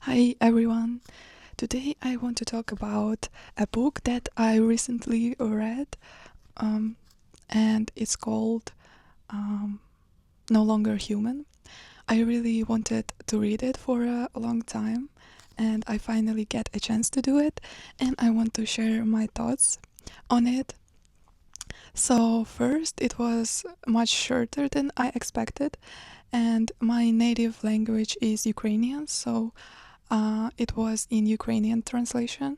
Hi everyone. Today I want to talk about a book that I recently read, um, and it's called um, No Longer Human. I really wanted to read it for a long time, and I finally get a chance to do it, and I want to share my thoughts on it. So, first, it was much shorter than I expected, and my native language is Ukrainian, so it was in Ukrainian translation,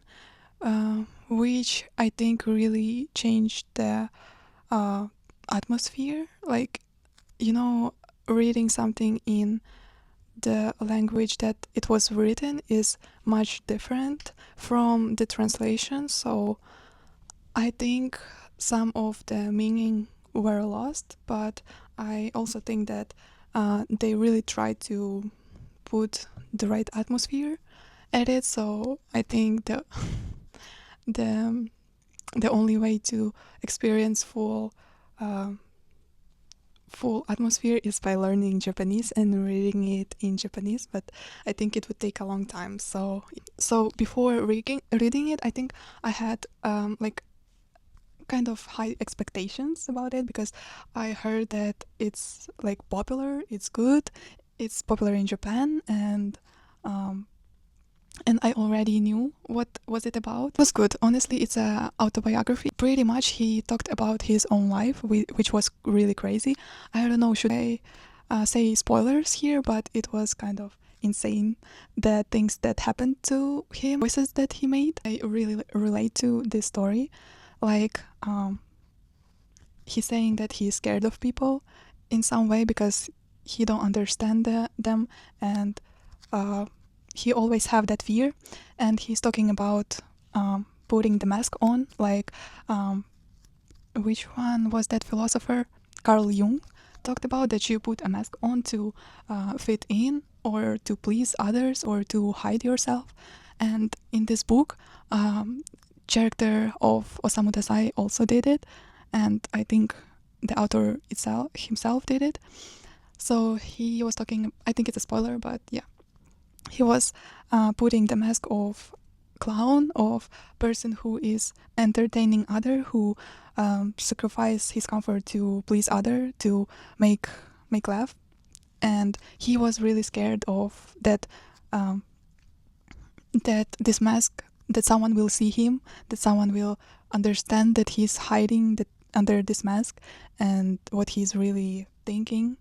which I think really changed the uh, atmosphere. Like, you know, reading something in the language that it was written is much different from the translation. So I think some of the meaning were lost, but I also think that they really tried to put the right atmosphere at it. So I think the the only way to experience uh, full atmosphere is by learning Japanese and reading it in Japanese. But I think it would take a long time. So before reading it, I think I had like kind of high expectations about it because I heard that it's like popular, it's good, it's popular in Japan, um, and I already knew what was it about. It was good. Honestly, it's a autobiography. Pretty much he talked about his own life, which was really crazy. I don't know, should I say spoilers here, but it was kind of insane, the things that happened to him, choices that he made. I really relate to this story. Like, he's saying that he's scared of people in some way because he don't understand them, and uh, he always have that fear. And he's talking about putting the mask on, like, which one was that philosopher? Carl Jung talked about that you put a mask on to fit in or to please others or to hide yourself. And in this book, character of Osamu Dazai also did it, and I think the author itself himself did it. So he was talking. I think it's a spoiler, but yeah, he was putting the mask of clown, of person who is entertaining other, who sacrifice his comfort to please other, to make laugh. And he was really scared of that, um, that this mask, that someone will see him, that someone will understand that he's hiding that under this mask and what he's really thinking.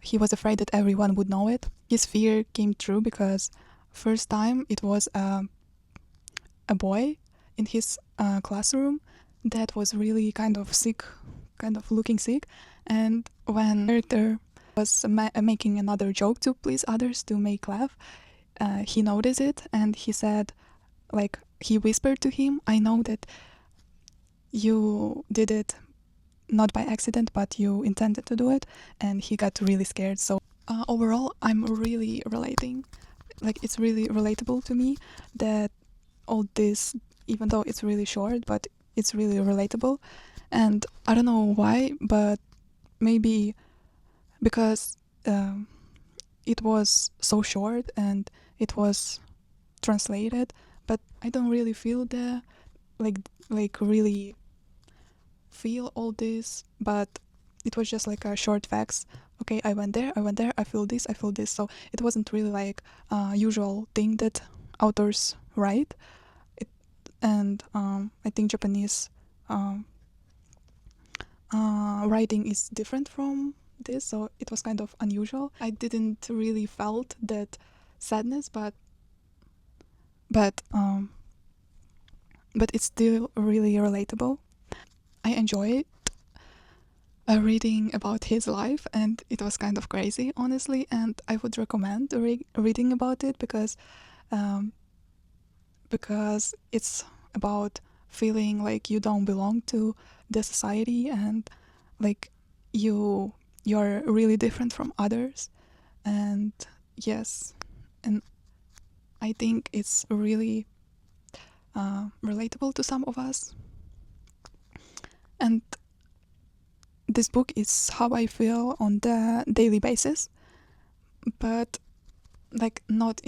He was afraid that everyone would know it. His fear came true because first time it was a boy in his classroom that was really kind of sick, kind of looking sick. And when character was making another joke to please others, to make laugh, he noticed it and he said, like, he whispered to him, I know that you did it not by accident, but you intended to do it. And he got really scared. So overall, I'm really relating. Like, it's really relatable to me that all this, even though it's really short, but it's really relatable. And I don't know why, but maybe because it was so short and it was translated, but I don't really feel the like really feel all this, but it was just like a short facts. Okay, I went there, I feel this, I feel this. So it wasn't really like usual thing that authors write. It, and I think Japanese um, writing is different from this, so it was kind of unusual. I didn't really felt that sadness, but um, but it's still really relatable. I enjoy reading about his life, and it was kind of crazy, honestly. And I would recommend reading about it um, because it's about feeling like you don't belong to the society, and like you you're really different from others. And yes, and I think it's really relatable to some of us. And this book is how I feel on the daily basis, but like not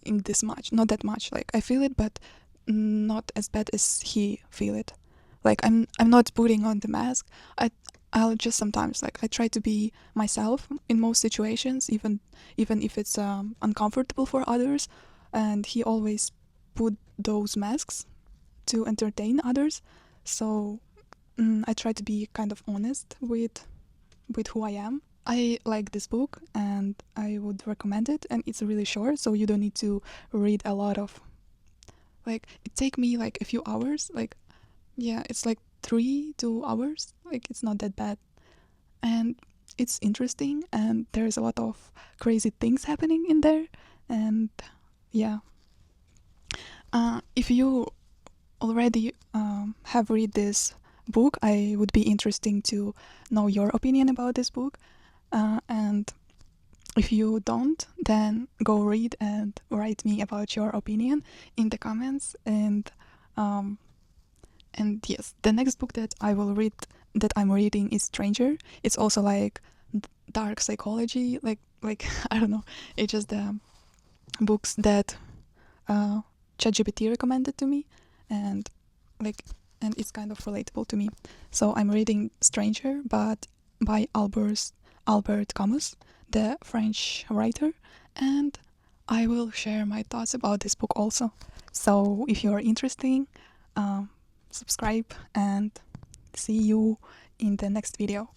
in this much, not that much. Like I feel it, but not as bad as he feel it. Like I'm not putting on the mask. I'll just sometimes, like, I try to be myself in most situations, even if it's uncomfortable for others. And he always put those masks to entertain others. So I try to be kind of honest with who I am. I like this book and I would recommend it, and it's really short, so you don't need to read a lot of, like, it take me like a few hours. Like, yeah, it's like 3 2 hours. Like, it's not that bad, and it's interesting, and there's a lot of crazy things happening in there. And yeah, if you already have read this book, I would be interesting to know your opinion about this book. And if you don't, then go read and write me about your opinion in the comments. And yes, the next book that I'm reading is Stranger. It's also like dark psychology, like I don't know. It's just the books that ChatGPT recommended to me, and like and it's kind of relatable to me. So I'm reading Stranger, but by Albert Camus, the French writer, and I will share my thoughts about this book also. So if you are interested, subscribe, and see you in the next video.